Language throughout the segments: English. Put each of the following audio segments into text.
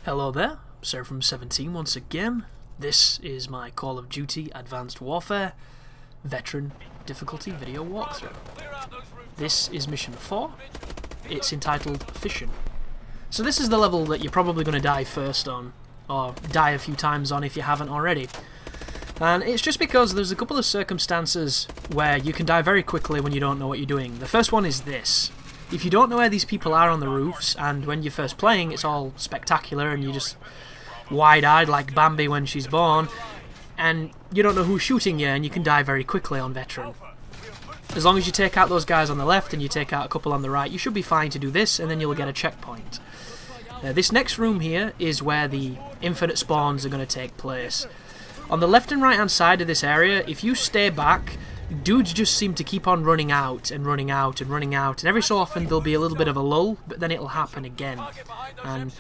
Hello there, Sir from 17 once again. This is my Call of Duty Advanced Warfare Veteran Difficulty video walkthrough. This is mission 4. It's entitled Fission. So this is the level that you're probably going to die first on, or die a few times on if you haven't already. And it's just because there's a couple of circumstances where you can die very quickly when you don't know what you're doing. The first one is this. If you don't know where these people are on the roofs, and when you're first playing it's all spectacular and you're just wide-eyed like Bambi when she's born, and you don't know who's shooting you, and you can die very quickly on Veteran. As long as you take out those guys on the left and you take out a couple on the right, you should be fine to do this, and then you'll get a checkpoint. This next room here is where the infinite spawns are going to take place. On the left and right hand side of this area, if you stay back, dudes just seem to keep on running out and running out and running out, and every so often there'll be a little bit of a lull, but then it'll happen again. And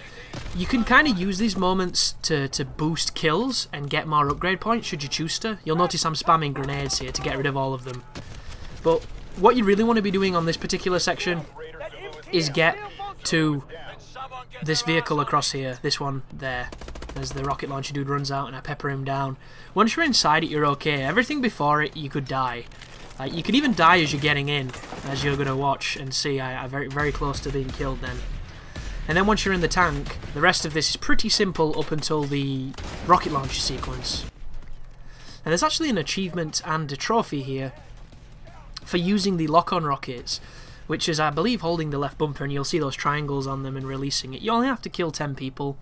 you can kind of use these moments to boost kills and get more upgrade points should you choose to. You'll notice I'm spamming grenades here to get rid of all of them. But what you really want to be doing on this particular section is get to this vehicle across here, this one there. As the rocket launcher dude runs out and I pepper him down. Once you're inside it, you're okay. Everything before it, you could die. You could even die as you're getting in, as you're going to watch and see. I'm very close to being killed then. And then once you're in the tank, the rest of this is pretty simple up until the rocket launcher sequence. And there's actually an achievement and a trophy here for using the lock-on rockets, which is, I believe, holding the left bumper, and you'll see those triangles on them and releasing it. You only have to kill 10 people.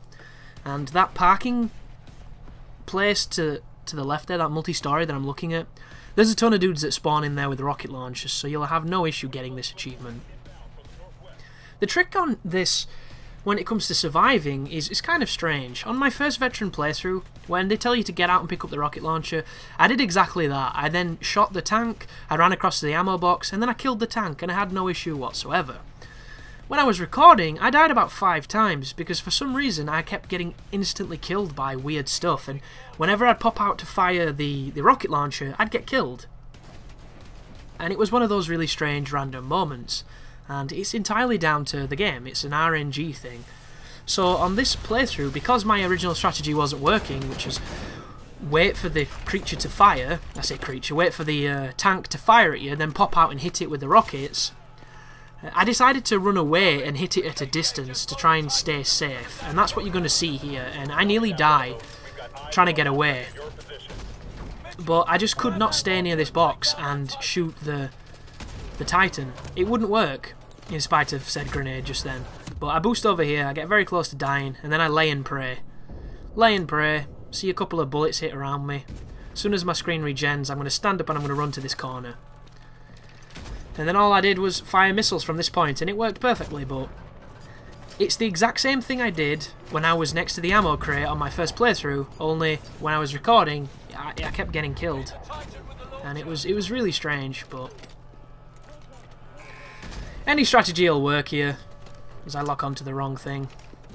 And that parking place to the left there, that multi-story that I'm looking at, there's a ton of dudes that spawn in there with rocket launchers, so you'll have no issue getting this achievement. The trick on this, when it comes to surviving, is kind of strange. On my first veteran playthrough, when they tell you to get out and pick up the rocket launcher, I did exactly that. I then shot the tank, I ran across to the ammo box, and then I killed the tank, and I had no issue whatsoever. When I was recording, I died about 5 times, because for some reason I kept getting instantly killed by weird stuff, and whenever I'd pop out to fire the rocket launcher, I'd get killed. And it was one of those really strange random moments, and it's entirely down to the game. It's an RNG thing. So on this playthrough, because my original strategy wasn't working, which was wait for the creature to fire, I say creature, wait for the tank to fire at you, then pop out and hit it with the rockets, I decided to run away and hit it at a distance to try and stay safe, and that's what you're going to see here. And I nearly died trying to get away, but I just could not stay near this box and shoot the Titan. It wouldn't work in spite of said grenade just then. But I boost over here, I get very close to dying, and then I lay and pray. Lay and pray, see a couple of bullets hit around me. As soon as my screen regens, I'm going to stand up and I'm going to run to this corner. And then all I did was fire missiles from this point, and it worked perfectly, but it's the exact same thing I did when I was next to the ammo crate on my first playthrough, only when I was recording, I kept getting killed. And it was really strange, but any strategy will work here, as I lock onto the wrong thing,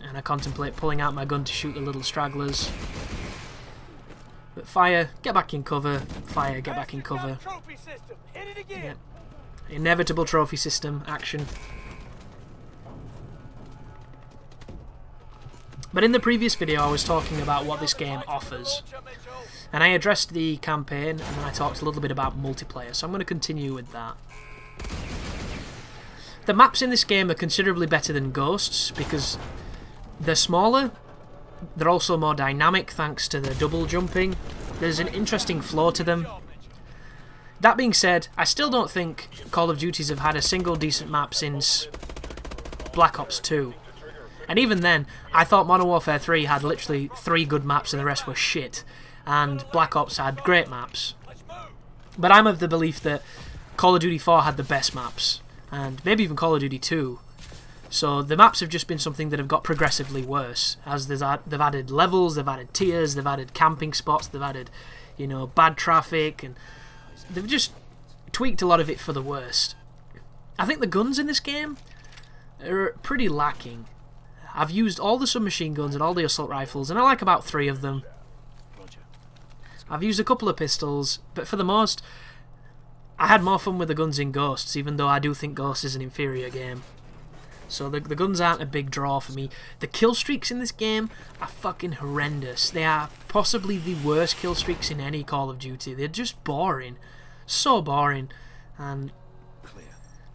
and I contemplate pulling out my gun to shoot the little stragglers. But fire, get back in cover, fire, get back in cover. Yeah. Inevitable trophy system action. But in the previous video I was talking about what this game offers, and I addressed the campaign, and then I talked a little bit about multiplayer, so I'm going to continue with that. The maps in this game are considerably better than Ghosts because they're smaller, they're also more dynamic thanks to the double jumping. There's an interesting flow to them. That being said, I still don't think Call of Duties have had a single decent map since Black Ops 2. And even then, I thought Modern Warfare 3 had literally 3 good maps and the rest were shit. And Black Ops had great maps. But I'm of the belief that Call of Duty 4 had the best maps. And maybe even Call of Duty 2. So the maps have just been something that have got progressively worse. As they've added levels, they've added tiers, they've added camping spots, they've added, you know, bad traffic, and they've just tweaked a lot of it for the worst. I think the guns in this game are pretty lacking. I've used all the submachine guns and all the assault rifles, and I like about 3 of them. I've used a couple of pistols, but for the most, I had more fun with the guns in Ghosts, even though I do think Ghosts is an inferior game. So the guns aren't a big draw for me. The kill streaks in this game are fucking horrendous. They are possibly the worst kill streaks in any Call of Duty. They're just boring. So boring. And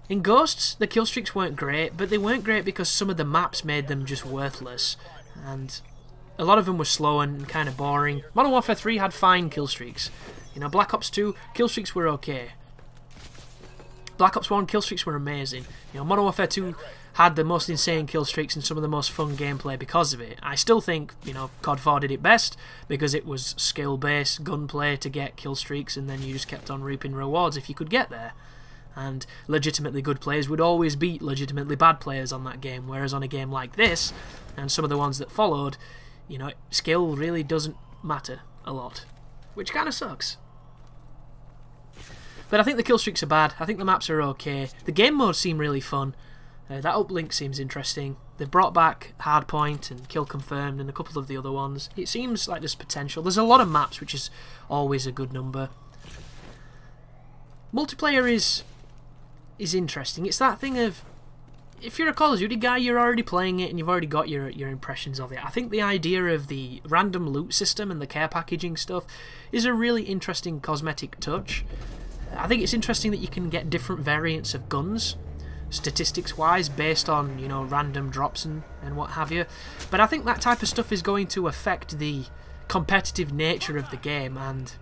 in Ghosts, the kill streaks weren't great, but they weren't great because some of the maps made them just worthless. And a lot of them were slow and kind of boring. Modern Warfare 3 had fine kill streaks. You know, Black Ops 2, kill streaks were okay. Black Ops 1, kill streaks were amazing. You know, Modern Warfare 2 had the most insane kill streaks and some of the most fun gameplay because of it. I still think, you know, COD 4 did it best because it was skill-based gunplay to get kill streaks, and then you just kept on reaping rewards if you could get there. And legitimately good players would always beat legitimately bad players on that game, whereas on a game like this, and some of the ones that followed, you know, skill really doesn't matter a lot, which kind of sucks. But I think the kill streaks are bad. I think the maps are okay. The game modes seem really fun. That uplink seems interesting. They've brought back Hardpoint and Kill Confirmed and a couple of the other ones. It seems like there's potential. There's a lot of maps, which is always a good number. Multiplayer is interesting. It's that thing of, if you're a Call of Duty guy, you're already playing it and you've already got your impressions of it. I think the idea of the random loot system and the care packaging stuff is a really interesting cosmetic touch. I think it's interesting that you can get different variants of guns, statistics-wise, based on, you know, random drops and what have you. But I think that type of stuff is going to affect the competitive nature of the game, and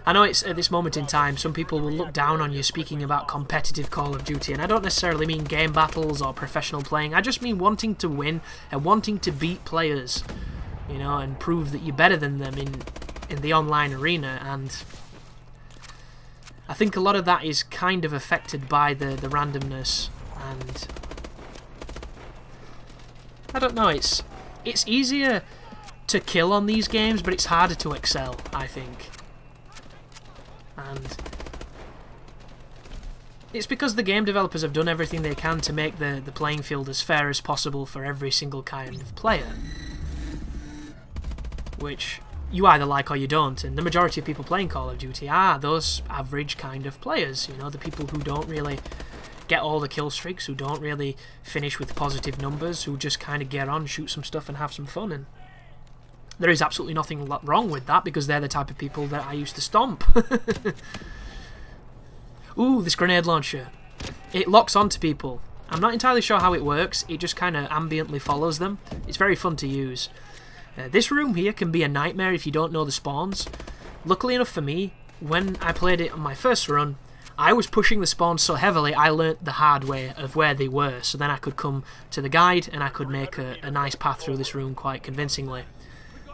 I know it's at this moment in time some people will look down on you speaking about competitive Call of Duty, and I don't necessarily mean game battles or professional playing. I just mean wanting to win and wanting to beat players, you know, and prove that you're better than them in the online arena. And I think a lot of that is kind of affected by the randomness, and I don't know, it's easier to kill on these games, but it's harder to excel, I think. And it's because the game developers have done everything they can to make the playing field as fair as possible for every single kind of player, which you either like or you don't, and the majority of people playing Call of Duty are those average kind of players, you know, the people who don't really get all the kill streaks, who don't really finish with positive numbers, who just kind of get on, shoot some stuff and have some fun. And there is absolutely nothing wrong with that, because they're the type of people that I used to stomp. Ooh, this grenade launcher. It locks onto people. I'm not entirely sure how it works, it just kind of ambiently follows them. It's very fun to use. This room here can be a nightmare if you don't know the spawns. Luckily enough for me, when I played it on my first run, I was pushing the spawns so heavily I learnt the hard way of where they were, so then I could come to the guide and I could make a nice path through this room quite convincingly.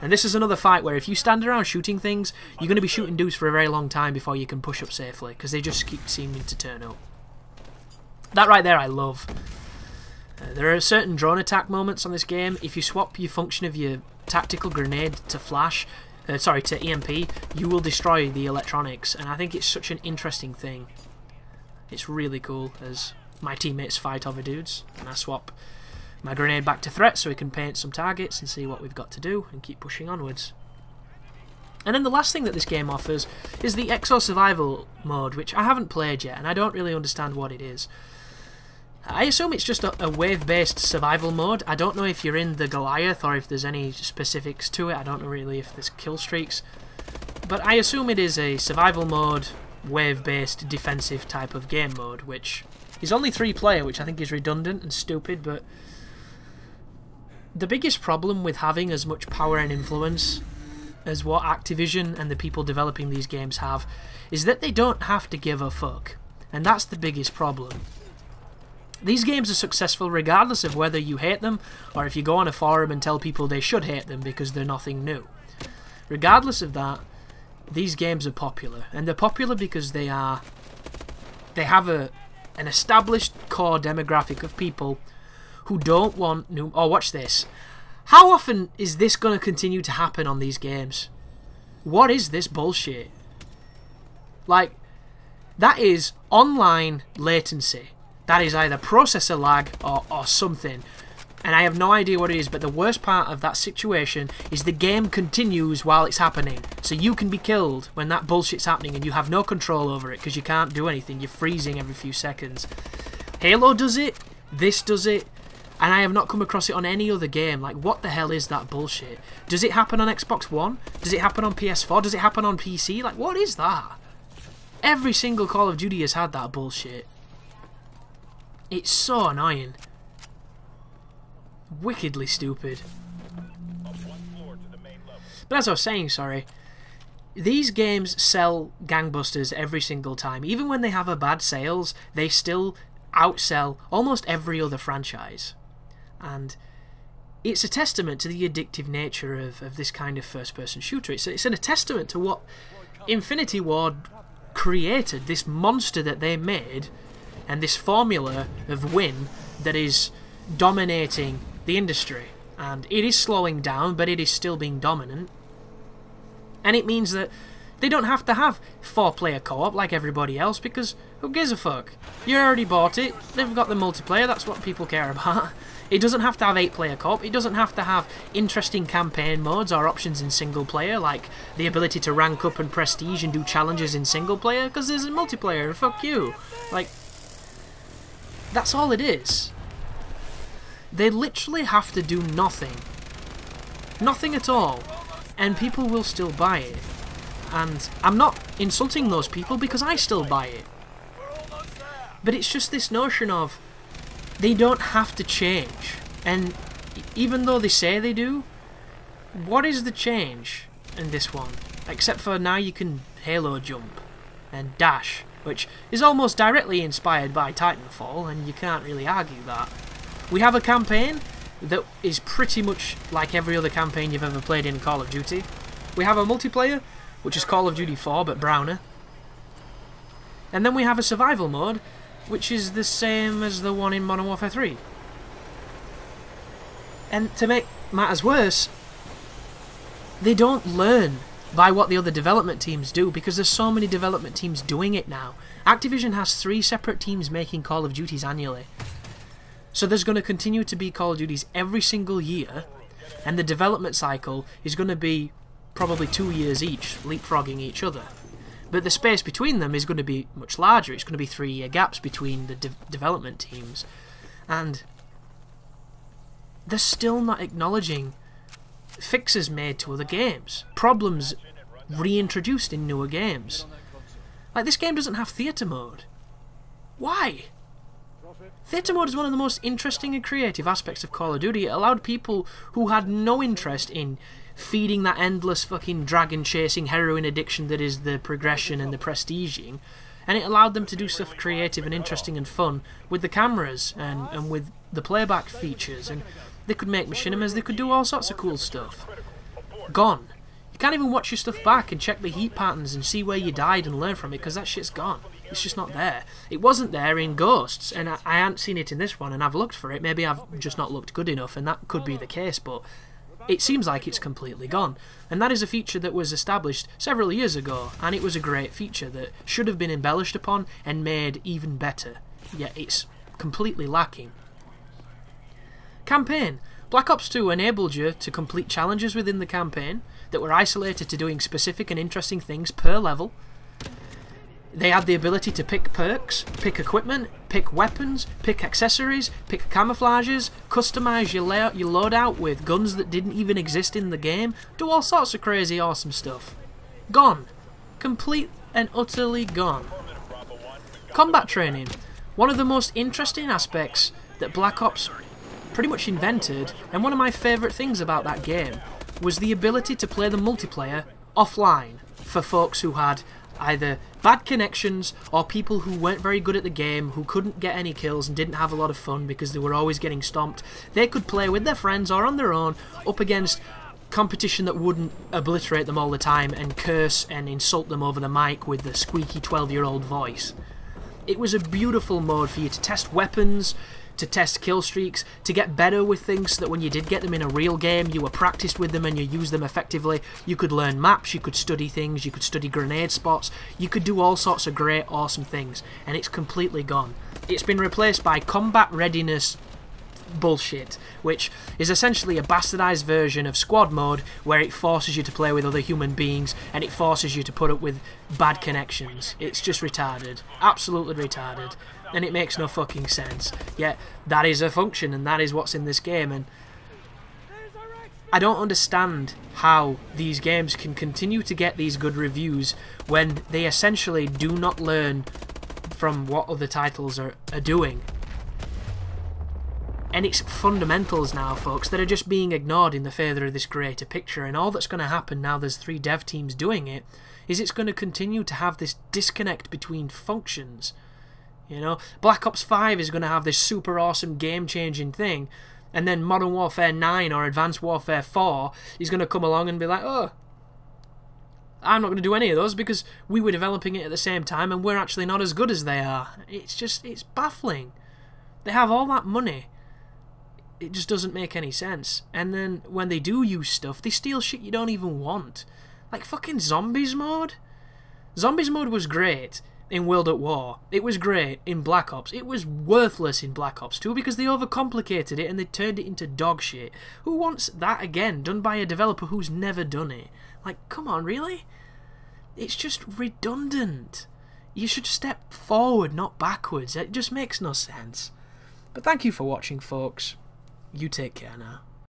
And this is another fight where if you stand around shooting things, you're going to be shooting dudes for a very long time before you can push up safely, because they just keep seeming to turn up. That right there I love. There are certain drone attack moments on this game. If you swap your function of your tactical grenade to flash, to EMP, you will destroy the electronics, and I think it's such an interesting thing. It's really cool as my teammates fight other dudes, and I swap my grenade back to threat so we can paint some targets and see what we've got to do and keep pushing onwards. And then the last thing that this game offers is the Exo Survival mode, which I haven't played yet and I don't really understand what it is. I assume it's just a wave-based survival mode. I don't know if you're in the Goliath or if there's any specifics to it. I don't know really if there's kill streaks. But I assume it is a survival mode, wave-based defensive type of game mode, which is only 3-player, which I think is redundant and stupid, but the biggest problem with having as much power and influence as what Activision and the people developing these games have is that they don't have to give a fuck. And that's the biggest problem. These games are successful regardless of whether you hate them or if you go on a forum and tell people they should hate them because they're nothing new. Regardless of that, these games are popular, and they're popular because they have an established core demographic of people who don't want new... Oh, watch this. How often is this going to continue to happen on these games? What is this bullshit? Like, that is online latency. That is either processor lag or something. And I have no idea what it is, but the worst part of that situation is the game continues while it's happening. So you can be killed when that bullshit's happening and you have no control over it because you can't do anything. You're freezing every few seconds. Halo does it This does it, and I have not come across it on any other game. Like, what the hell is that bullshit? Does it happen on Xbox One? Does it happen on PS4? Does it happen on PC? Like, what is that? Every single Call of Duty has had that bullshit. It's so annoying. Wickedly stupid. But as I was saying, sorry, these games sell gangbusters every single time. Even when they have a bad sales, they still outsell almost every other franchise. And it's a testament to the addictive nature of this kind of first-person shooter. It's a testament to what Infinity Ward created, this monster that they made, and this formula of win that is dominating the industry. And it is slowing down, but it is still being dominant. And it means that they don't have to have 4-player co-op like everybody else, because who gives a fuck? You already bought it, they've got the multiplayer, that's what people care about. It doesn't have to have 8-player co-op, it doesn't have to have interesting campaign modes or options in single player, like the ability to rank up and prestige and do challenges in single player, because there's a multiplayer, and fuck you. Like, that's all it is. They literally have to do nothing. Nothing at all. And people will still buy it. And I'm not insulting those people because I still buy it. But it's just this notion of they don't have to change. And even though they say they do, what is the change in this one? Except for now you can Halo jump and dash, which is almost directly inspired by Titanfall, and you can't really argue that. We have a campaign that is pretty much like every other campaign you've ever played in Call of Duty. We have a multiplayer, which is Call of Duty 4 but browner. And then we have a survival mode, which is the same as the one in Modern Warfare 3. And to make matters worse, they don't learn by what the other development teams do, because there's so many development teams doing it now. Activision has 3 separate teams making Call of Duties annually. So there's going to continue to be Call of Duties every single year, and the development cycle is going to be probably 2 years each, leapfrogging each other. But the space between them is going to be much larger. It's going to be 3-year gaps between the development teams. And they're still not acknowledging fixes made to other games, problems reintroduced in newer games. Like, this game doesn't have theatre mode. Why? Theatre mode is one of the most interesting and creative aspects of Call of Duty. It allowed people who had no interest in feeding that endless fucking dragon chasing heroin addiction that is the progression and the prestiging, and it allowed them to do stuff creative and interesting and fun with the cameras and with the playback features, and they could make machinimas, they could do all sorts of cool stuff. Gone. You can't even watch your stuff back and check the heat patterns and see where you died and learn from it, because that shit's gone. It's just not there. It wasn't there in Ghosts, and I hadn't seen it in this one, and I've looked for it. Maybe I've just not looked good enough, and that could be the case, but it seems like it's completely gone. And that is a feature that was established several years ago, and it was a great feature that should have been embellished upon and made even better. Yet it's completely lacking. Campaign. Black Ops 2 enabled you to complete challenges within the campaign that were isolated to doing specific and interesting things per level. They had the ability to pick perks, pick equipment, pick weapons, pick accessories, pick camouflages, customise your loadout with guns that didn't even exist in the game, do all sorts of crazy awesome stuff. Gone. Complete and utterly gone. Combat training. One of the most interesting aspects that Black Ops pretty much invented, and one of my favourite things about that game, was the ability to play the multiplayer offline for folks who had either bad connections or people who weren't very good at the game, who couldn't get any kills and didn't have a lot of fun because they were always getting stomped. They could play with their friends or on their own up against competition that wouldn't obliterate them all the time and curse and insult them over the mic with the squeaky 12-year-old voice. It was a beautiful mode for you to test weapons, to test kill streaks, to get better with things so that when you did get them in a real game, you were practiced with them and you used them effectively. You could learn maps, you could study things, you could study grenade spots, you could do all sorts of great, awesome things, and it's completely gone. It's been replaced by combat readiness bullshit, which is essentially a bastardized version of squad mode where it forces you to play with other human beings and it forces you to put up with bad connections. It's just retarded. Absolutely retarded. And it makes no fucking sense. Yet, that is a function and that is what's in this game, and I don't understand how these games can continue to get these good reviews when they essentially do not learn from what other titles are doing. And it's fundamentals now, folks, that are just being ignored in the further of this greater picture, and all that's going to happen now there's 3 dev teams doing it is it's going to continue to have this disconnect between functions. You know, Black Ops 5 is going to have this super awesome game-changing thing, and then Modern Warfare 9 or Advanced Warfare 4 is going to come along and be like, oh, I'm not going to do any of those because we were developing it at the same time and we're actually not as good as they are. It's baffling. They have all that money. It just doesn't make any sense. And then when they do use stuff, they steal shit you don't even want. Like fucking Zombies mode. Zombies mode was great in World at War. It was great in Black Ops. It was worthless in Black Ops 2 because they overcomplicated it and they turned it into dog shit. Who wants that again, done by a developer who's never done it? Like, come on, really? It's just redundant. You should step forward, not backwards. It just makes no sense. But thank you for watching, folks. You take care now.